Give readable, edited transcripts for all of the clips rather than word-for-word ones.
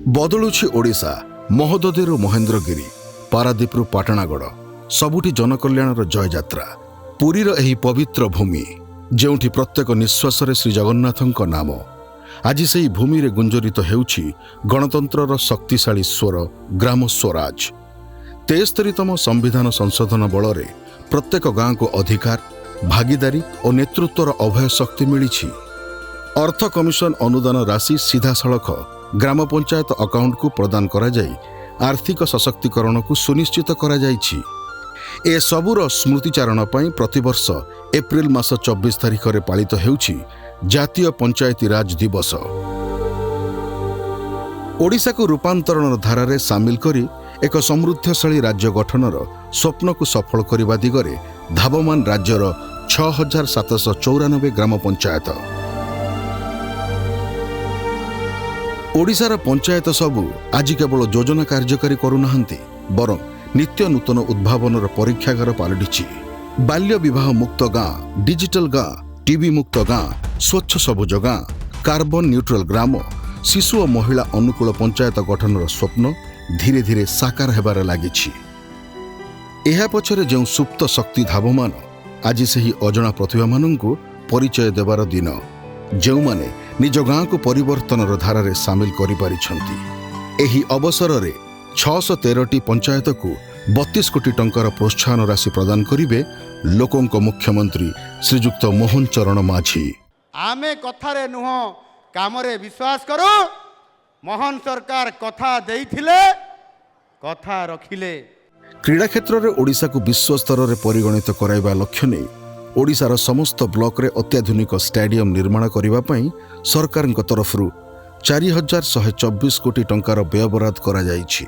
ବଦଳୁଛି ଓଡ଼ିଶା। ମହୋଦଧିରୁ ମହେନ୍ଦ୍ରଗିରି, ପାରାଦୀପରୁ ପାଟଣାଗଡ଼, ସବୁଠି ଜନକଲ୍ୟାଣର ଜୟଯାତ୍ରା। ପୁରୀର ଏହି ପବିତ୍ର ଭୂମି, ଯେଉଁଠି ପ୍ରତ୍ୟେକ ନିଶ୍ୱାସରେ ଶ୍ରୀଜଗନ୍ନାଥଙ୍କ ନାମ। ଆଜି ସେହି ଭୂମିରେ ଗୁଞ୍ଜରିତ ହେଉଛି ଗଣତନ୍ତ୍ରର ଶକ୍ତିଶାଳୀ ସ୍ୱର ଗ୍ରାମ ସ୍ୱରାଜ। 73ତମ ସମ୍ବିଧାନ ସଂଶୋଧନ ବଳରେ ପ୍ରତ୍ୟେକ ଗାଁକୁ ଅଧିକାର, ଭାଗିଦାରୀ ଓ ନେତୃତ୍ୱର ଅଭୟ ଶକ୍ତି ମିଳିଛି। ଅର୍ଥ କମିଶନ ଅନୁଦାନ ରାଶି ସିଧାସଳଖ ଗ୍ରାମ ପଞ୍ଚାୟତ ଆକାଉଣ୍ଟକୁ ପ୍ରଦାନ କରାଯାଇ ଆର୍ଥିକ ସଶକ୍ତିକରଣକୁ ସୁନିଶ୍ଚିତ କରାଯାଇଛି। ଏସବୁର ସ୍ମୃତିଚାରଣ ପାଇଁ ପ୍ରତିବର୍ଷ ଏପ୍ରିଲ ମାସ 24 ତାରିଖରେ ପାଳିତ ହେଉଛି ଜାତୀୟ ପଞ୍ଚାୟତି ରାଜ ଦିବସ। ଓଡ଼ିଶାକୁ ରୂପାନ୍ତରଣର ଧାରାରେ ସାମିଲ କରି ଏକ ସମୃଦ୍ଧଶାଳୀ ରାଜ୍ୟ ଗଠନର ସ୍ୱପ୍ନକୁ ସଫଳ କରିବା ଦିଗରେ ଧାବମାନ ରାଜ୍ୟର 6794 ଗ୍ରାମ ପଞ୍ଚାୟତ। ଓଡ଼ିଶାର ପଞ୍ଚାୟତ ସବୁ ଆଜି କେବଳ ଯୋଜନା କାର୍ଯ୍ୟକାରୀ କରୁନାହାନ୍ତି, ବରଂ ନିତ୍ୟ ନୂତନ ଉଦ୍ଭାବନର ପରୀକ୍ଷାଗାର ପାଲଟିଛି। ବାଲ୍ୟ ବିବାହ ମୁକ୍ତ ଗାଁ, ଡିଜିଟାଲ ଗାଁ, ଟିବି ମୁକ୍ତ ଗାଁ, ସ୍ୱଚ୍ଛ ସବୁଜ ଗାଁ, କାର୍ବନ ନ୍ୟୁଟ୍ରାଲ ଗ୍ରାମ, ଶିଶୁ ଓ ମହିଳା ଅନୁକୂଳ ପଞ୍ଚାୟତ ଗଠନର ସ୍ୱପ୍ନ ଧୀରେ ଧୀରେ ସାକାର ହେବାରେ ଲାଗିଛି। ଏହା ପଛରେ ଯେଉଁ ସୁପ୍ତ ଶକ୍ତି ଧାବମାନ, ଆଜି ସେହି ଅଜଣା ପ୍ରତିଭାମାନଙ୍କୁ ପରିଚୟ ଦେବାର ଦିନ, ଯେଉଁମାନେ ନିଜ ଗାଁକୁ ପରିବର୍ତ୍ତନର ଧାରାରେ ସାମିଲ କରିପାରିଛନ୍ତି। ଏହି ଅବସରରେ 613ଟି ପଞ୍ଚାୟତକୁ 32 କୋଟି ଟଙ୍କାର ପ୍ରୋତ୍ସାହନ ରାଶି ପ୍ରଦାନ କରିବେ ଲୋକଙ୍କ ମୁଖ୍ୟମନ୍ତ୍ରୀ ଶ୍ରୀଯୁକ୍ତ ମୋହନ ଚରଣ ମାଝୀ। ଆମେ କଥାରେ ନୁହଁ କାମରେ ବିଶ୍ୱାସ କରୁ। ମୋହନ ସରକାର କଥା ଦେଇଥିଲେ, କଥା ରଖିଲେ। କ୍ରୀଡ଼ା କ୍ଷେତ୍ରରେ ଓଡ଼ିଶାକୁ ବିଶ୍ୱସ୍ତରରେ ପରିଗଣିତ କରାଇବା ଲକ୍ଷ୍ୟ ନେଇ ଓଡ଼ିଶାର ସମସ୍ତ ବ୍ଲକରେ ଅତ୍ୟାଧୁନିକ ଷ୍ଟାଡିୟମ ନିର୍ମାଣ କରିବା ପାଇଁ ସରକାରଙ୍କ ତରଫରୁ 4124 କୋଟି ଟଙ୍କାର ବ୍ୟୟବରାଦ କରାଯାଇଛି।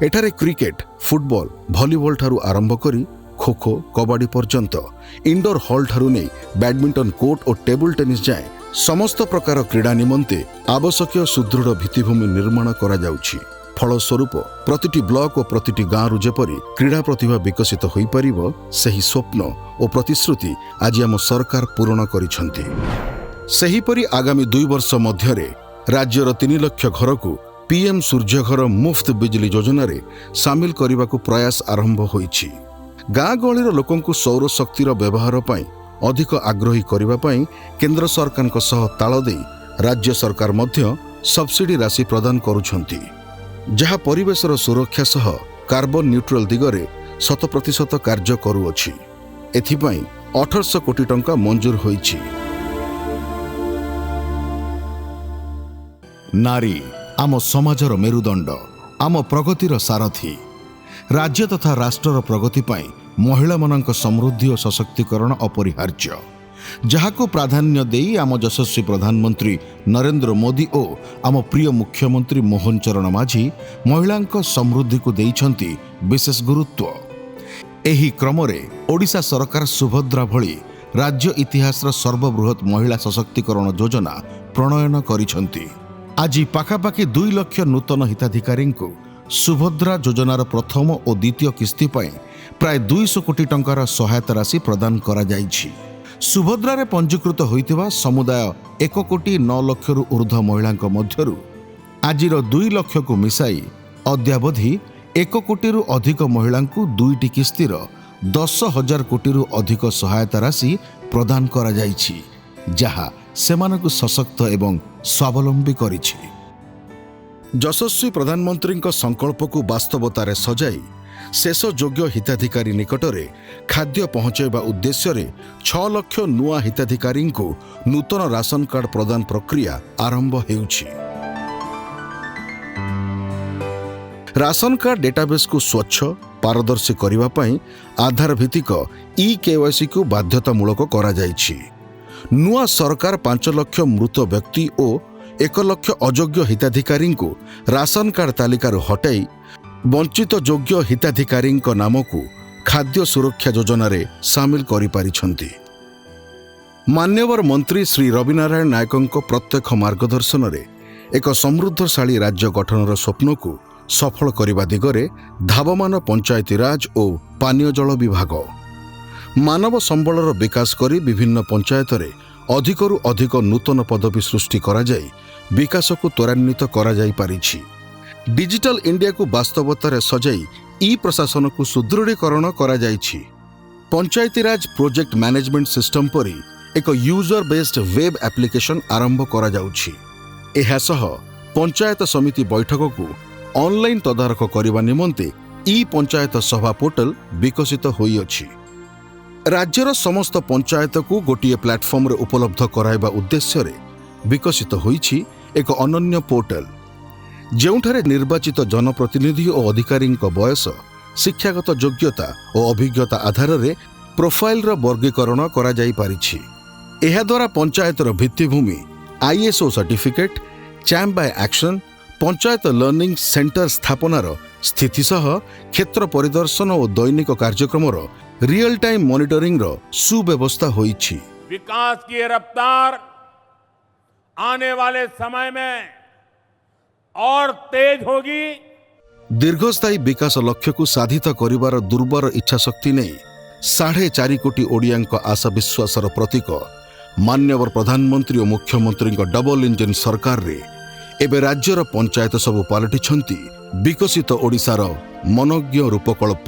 ଏଠାରେ କ୍ରିକେଟ, ଫୁଟବଲ, ଭଲିବଲ ଠାରୁ ଆରମ୍ଭ କରି ଖୋଖୋ, କବାଡି ପର୍ଯ୍ୟନ୍ତ, ଇଣ୍ଡୋର ହଲ୍ ଠାରୁ ନେଇ ବ୍ୟାଡମିଣ୍ଟନ କୋର୍ଟ ଓ ଟେବୁଲ ଟେନିସ୍ ଯାଏଁ ସମସ୍ତ ପ୍ରକାର କ୍ରୀଡ଼ା ନିମନ୍ତେ ଆବଶ୍ୟକୀୟ ସୁଦୃଢ଼ ଭିତ୍ତିଭୂମି ନିର୍ମାଣ କରାଯାଉଛି। ଫଳସ୍ୱରୂପ ପ୍ରତିଟି ବ୍ଲକ ଓ ପ୍ରତିଟି ଗାଁରୁ ଯେପରି କ୍ରୀଡ଼ା ପ୍ରତିଭା ବିକଶିତ ହୋଇପାରିବ, ସେହି ସ୍ୱପ୍ନ ଓ ପ୍ରତିଶ୍ରୁତି ଆଜି ଆମ ସରକାର ପୂରଣ କରିଛନ୍ତି। ସେହିପରି ଆଗାମୀ 2 ବର୍ଷ ମଧ୍ୟରେ ରାଜ୍ୟର 3 ଲକ୍ଷ ଘରକୁ ପିଏମ୍ ସୂର୍ଯ୍ୟଘର ମୁଫ୍ତ ବିଜଲି ଯୋଜନାରେ ସାମିଲ କରିବାକୁ ପ୍ରୟାସ ଆରମ୍ଭ ହୋଇଛି। ଗାଁ ଗହଳିର ଲୋକଙ୍କୁ ସୌରଶକ୍ତିର ବ୍ୟବହାର ପାଇଁ ଅଧିକ ଆଗ୍ରହୀ କରିବା ପାଇଁ କେନ୍ଦ୍ର ସରକାରଙ୍କ ସହ ତାଳ ଦେଇ ରାଜ୍ୟ ସରକାର ମଧ୍ୟ ସବସିଡି ରାଶି ପ୍ରଦାନ କରୁଛନ୍ତି, ଯାହା ପରିବେଶର ସୁରକ୍ଷା ସହ କାର୍ବନ ନ୍ୟୁଟ୍ରାଲ ଦିଗରେ 100% କାର୍ଯ୍ୟ କରୁଅଛି। ଏଥିପାଇଁ 1800 କୋଟି ଟଙ୍କା ମଞ୍ଜୁର ହୋଇଛି। ନାରୀ ଆମ ସମାଜର ମେରୁଦଣ୍ଡ, ଆମ ପ୍ରଗତିର ସାରଥୀ। ରାଜ୍ୟ ତଥା ରାଷ୍ଟ୍ରର ପ୍ରଗତି ପାଇଁ ମହିଳାମାନଙ୍କ ସମୃଦ୍ଧି ଓ ସଶକ୍ତିକରଣ ଅପରିହାର୍ଯ୍ୟ, ଯାହାକୁ ପ୍ରାଧାନ୍ୟ ଦେଇ ଆମ ଯଶସ୍ୱୀ ପ୍ରଧାନମନ୍ତ୍ରୀ ନରେନ୍ଦ୍ର ମୋଦି ଓ ଆମ ପ୍ରିୟ ମୁଖ୍ୟମନ୍ତ୍ରୀ ମୋହନ ଚରଣ ମାଝୀ ମହିଳାଙ୍କ ସମୃଦ୍ଧିକୁ ଦେଇଛନ୍ତି ବିଶେଷ ଗୁରୁତ୍ୱ। ଏହି କ୍ରମରେ ଓଡ଼ିଶା ସରକାର ସୁଭଦ୍ରା ଭଳି ରାଜ୍ୟ ଇତିହାସର ସର୍ବବୃହତ୍ ମହିଳା ସଶକ୍ତିକରଣ ଯୋଜନା ପ୍ରଣୟନ କରିଛନ୍ତି। ଆଜି ପାଖାପାଖି 2 ଲକ୍ଷ ନୂତନ ହିତାଧିକାରୀଙ୍କୁ ସୁଭଦ୍ରା ଯୋଜନାର ପ୍ରଥମ ଓ ଦ୍ୱିତୀୟ କିସ୍ତି ପାଇଁ ପ୍ରାୟ 200 କୋଟି ଟଙ୍କାର ସହାୟତା ରାଶି ପ୍ରଦାନ କରାଯାଇଛି। ସୁଭଦ୍ରାରେ ପଞ୍ଜୀକୃତ ହୋଇଥିବା ସମୁଦାୟ 1,09,00,000ରୁ ଉର୍ଦ୍ଧ୍ୱ ମହିଳାଙ୍କ ମଧ୍ୟରୁ ଆଜିର 2 ଲକ୍ଷକୁ ମିଶାଇ ଅଦ୍ୟାବଧି 1 କୋଟିରୁ ଅଧିକ ମହିଳାଙ୍କୁ 2ଟି କିସ୍ତିର 10,000 କୋଟିରୁ ଅଧିକ ସହାୟତା ରାଶି ପ୍ରଦାନ କରାଯାଇଛି, ଯାହା ସେମାନଙ୍କୁ ସଶକ୍ତ ଏବଂ ସ୍ୱାବଲମ୍ବୀ କରିଛି। ଯଶସ୍ୱୀ ପ୍ରଧାନମନ୍ତ୍ରୀଙ୍କ ସଂକଳ୍ପକୁ ବାସ୍ତବତାରେ ସଜାଇ ଶେଷ ଯୋଗ୍ୟ ହିତାଧିକାରୀ ନିକଟରେ ଖାଦ୍ୟ ପହଞ୍ଚାଇବା ଉଦ୍ଦେଶ୍ୟରେ 6 ଲକ୍ଷ ନୂଆ ହିତାଧିକାରୀଙ୍କୁ ନୂତନ ରାସନ କାର୍ଡ ପ୍ରଦାନ ପ୍ରକ୍ରିୟା ଆରମ୍ଭ ହେଉଛି। ରାସନ କାର୍ଡ ଡେଟାବେସ୍କୁ ସ୍ୱଚ୍ଛ, ପାରଦର୍ଶୀ କରିବା ପାଇଁ ଆଧାର ଭିତ୍ତିକ KYCକୁ ବାଧ୍ୟତାମୂଳକ କରାଯାଇଛି। ନୂଆ ସରକାର 5 ଲକ୍ଷ ମୃତ ବ୍ୟକ୍ତି ଓ 1 ଲକ୍ଷ ଅଯୋଗ୍ୟ ହିତାଧିକାରୀଙ୍କୁ ରାସନ କାର୍ଡ ତାଲିକାରୁ ହଟାଇ ବଞ୍ଚିତ ଯୋଗ୍ୟ ହିତାଧିକାରୀଙ୍କ ନାମକୁ ଖାଦ୍ୟ ସୁରକ୍ଷା ଯୋଜନାରେ ସାମିଲ କରିପାରିଛନ୍ତି। ମାନ୍ୟବର ମନ୍ତ୍ରୀ ଶ୍ରୀ ରବିନାରାୟଣ ନାୟକଙ୍କ ପ୍ରତ୍ୟକ୍ଷ ମାର୍ଗଦର୍ଶନରେ ଏକ ସମୃଦ୍ଧଶାଳୀ ରାଜ୍ୟ ଗଠନର ସ୍ୱପ୍ନକୁ ସଫଳ କରିବା ଦିଗରେ ଧାବମାନ ପଞ୍ଚାୟତିରାଜ ଓ ପାନୀୟ ଜଳ ବିଭାଗ ମାନବ ସମ୍ବଳର ବିକାଶ କରି ବିଭିନ୍ନ ପଞ୍ଚାୟତରେ ଅଧିକରୁ ଅଧିକ ନୂତନ ପଦବୀ ସୃଷ୍ଟି କରାଯାଇ ବିକାଶକୁ ତ୍ୱରାନ୍ୱିତ କରାଯାଇପାରିଛି। डिजिटल इंडिया को वास्तवतार सजाई ई प्रशासन को सुदृढ़ीकरण करा जाइछि। पंचायती राज प्रोजेक्ट मैनेजमेंट सिस्टम परी एक यूजर बेस्ड वेब एप्लिकेशन आरंभ करा जाउछि। एहा सह पंचायत समिति बैठक को ऑनलाइन तदारख करने निमंते ई पंचायत सभा पोर्टल विकसित होई अछि। राज्यर समस्त पंचायत को गोटिए प्लाटफर्म रे उपलब्ध कराइबा उद्देश्य रे विकसित होईछि एक अनन्य पोर्टल, ଯେଉଁଠାରେ ନିର୍ବାଚିତ जनप्रतिनिधि और अधिकारी बयस, शिक्षागत योग्यता और अभिज्ञता आधार में प्रोफाइल वर्गीकरण करा जाई पारिछि। एहा द्वारा पंचायतर भित्तिभूमि, ISO certificate, champ by action, panchayat learning centre स्थापनार स्थिति सह क्षेत्र परिदर्शन और दैनिक कार्यक्रम रियल टाइम मॉनिटरिंग सुव्यवस्था होईछि। विकास की रफ्तार आने वाले समय में और तेज होगी। दीर्घस्थायी विकास लक्ष्य को साधित करिवार दुर्बर इच्छा शक्ति नहीं 4.5 कोटी ओडियांक आशा विश्वासर प्रतीक मान्यवर प्रधानमंत्री और मुख्यमंत्री डबल इंजन सरकार रे एबे राज्यर पंचायत सबु पालटिछंती विकसित ओडिशार मनोज्ञ रूपकल्प।